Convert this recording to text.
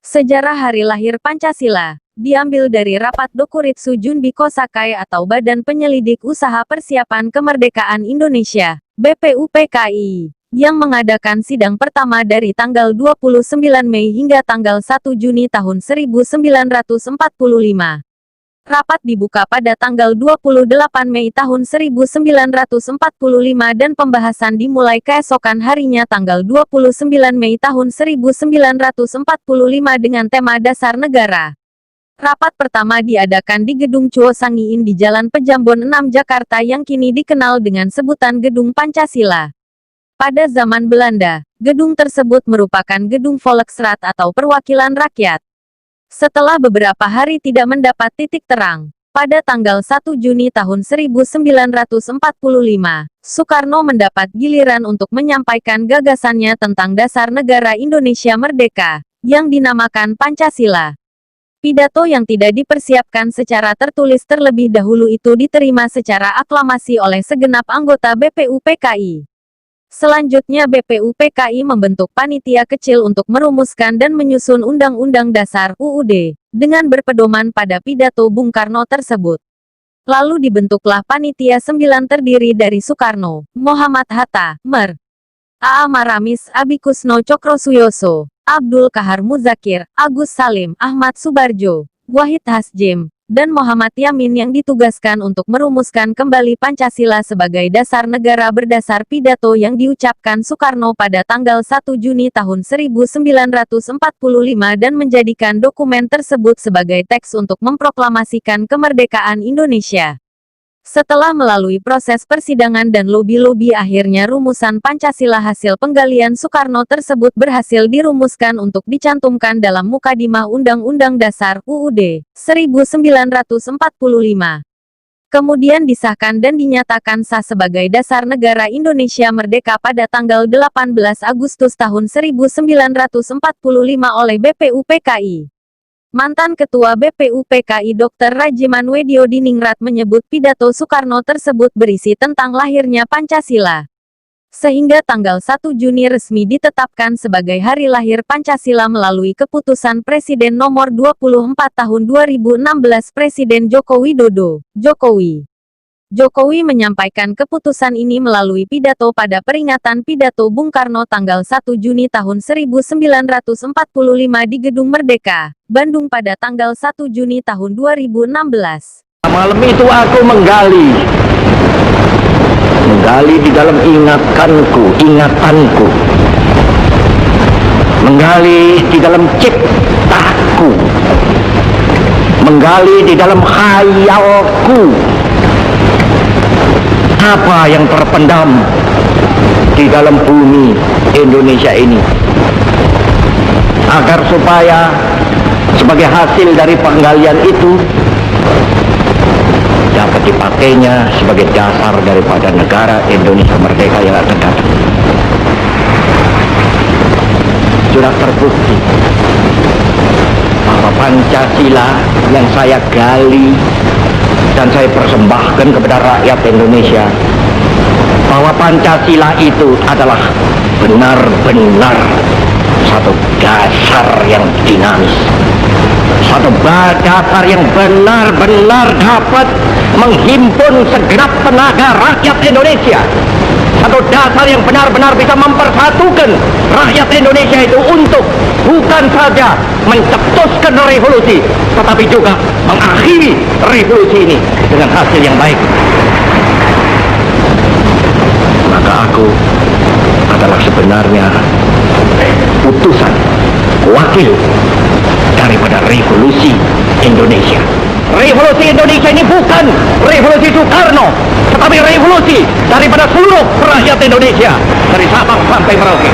Sejarah hari lahir Pancasila diambil dari Rapat Dokuritsu Junbi Kosakai atau Badan Penyelidik Usaha Persiapan Kemerdekaan Indonesia, BPUPKI, yang mengadakan sidang pertama dari tanggal 29 Mei hingga tanggal 1 Juni tahun 1945. Rapat dibuka pada tanggal 28 Mei tahun 1945 dan pembahasan dimulai keesokan harinya tanggal 29 Mei tahun 1945 dengan tema Dasar Negara. Rapat pertama diadakan di Gedung Chuo Sangiin di Jalan Pejambon 6 Jakarta yang kini dikenal dengan sebutan Gedung Pancasila. Pada zaman Belanda, gedung tersebut merupakan Gedung Volksraad atau Perwakilan Rakyat. Setelah beberapa hari tidak mendapat titik terang, pada tanggal 1 Juni tahun 1945, Soekarno mendapat giliran untuk menyampaikan gagasannya tentang dasar negara Indonesia merdeka, yang dinamakan Pancasila. Pidato yang tidak dipersiapkan secara tertulis terlebih dahulu itu diterima secara aklamasi oleh segenap anggota BPUPKI. Selanjutnya BPUPKI membentuk panitia kecil untuk merumuskan dan menyusun Undang-Undang Dasar (UUD) dengan berpedoman pada pidato Bung Karno tersebut. Lalu dibentuklah panitia 9 terdiri dari Soekarno, Muhammad Hatta, Mer. A.A. Maramis, Abikusno Cokrosuyoso, Abdul Kahar Muzakir, Agus Salim, Ahmad Subarjo, Wahid Hasjem, dan Muhammad Yamin yang ditugaskan untuk merumuskan kembali Pancasila sebagai dasar negara berdasar pidato yang diucapkan Soekarno pada tanggal 1 Juni tahun 1945 dan menjadikan dokumen tersebut sebagai teks untuk memproklamasikan kemerdekaan Indonesia. Setelah melalui proses persidangan dan lobi-lobi akhirnya rumusan Pancasila hasil penggalian Soekarno tersebut berhasil dirumuskan untuk dicantumkan dalam Mukadimah Undang-Undang Dasar (UUD) 1945. Kemudian disahkan dan dinyatakan sah sebagai dasar negara Indonesia merdeka pada tanggal 18 Agustus tahun 1945 oleh BPUPKI. Mantan Ketua BPUPKI Dr. Rajiman Wediodiningrat menyebut pidato Soekarno tersebut berisi tentang lahirnya Pancasila. Sehingga tanggal 1 Juni resmi ditetapkan sebagai hari lahir Pancasila melalui keputusan Presiden nomor 24 tahun 2016 Presiden Joko Widodo, Jokowi menyampaikan keputusan ini melalui pidato pada peringatan pidato Bung Karno tanggal 1 Juni tahun 1945 di Gedung Merdeka, Bandung pada tanggal 1 Juni tahun 2016. Malam itu aku menggali di dalam ingatanku, menggali di dalam ciptaku, menggali di dalam khayalku. Apa yang terpendam di dalam bumi Indonesia ini, agar supaya sebagai hasil dari penggalian itu dapat dipakainya sebagai dasar daripada negara Indonesia merdeka yang akan datang. Sudah terbukti bahwa Pancasila yang saya gali dan saya persembahkan kepada rakyat Indonesia, bahwa Pancasila itu adalah benar-benar satu dasar yang dinamis, satu dasar yang benar-benar dapat menghimpun segenap tenaga rakyat Indonesia, satu dasar yang benar-benar bisa mempersatukan rakyat Indonesia itu untuk bukan saja mencetuskan revolusi, tetapi juga mengakhiri revolusi ini dengan hasil yang baik. Maka aku adalah sebenarnya utusan, wakil daripada revolusi Indonesia. Revolusi Indonesia ini bukan revolusi Soekarno, tetapi revolusi daripada seluruh rakyat Indonesia, dari Sabang sampai Merauke.